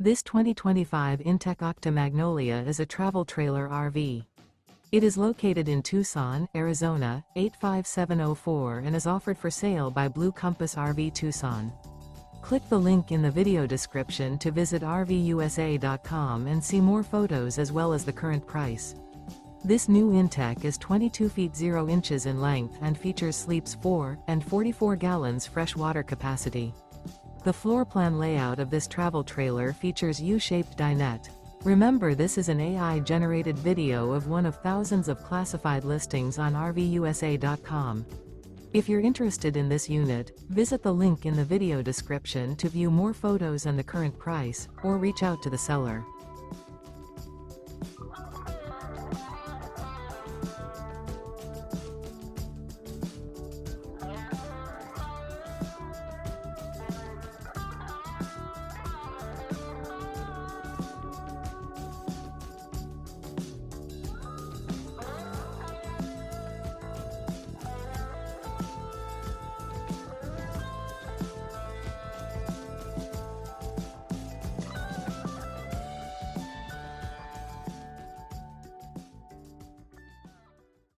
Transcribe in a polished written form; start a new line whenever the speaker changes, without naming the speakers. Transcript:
This 2025 inTech Aucta Magnolia is a travel trailer RV. It is located in Tucson, Arizona, 85704 and is offered for sale by Blue Compass RV Tucson. Click the link in the video description to visit RVUSA.com and see more photos as well as the current price. This new inTech is 22 feet 0 inches in length and features sleeps 4 and 44 gallons fresh water capacity. The floor plan layout of this travel trailer features U-Shaped Dinette. Remember, this is an AI-generated video of one of thousands of classified listings on RVUSA.com. If you're interested in this unit, visit the link in the video description to view more photos and the current price, or reach out to the seller.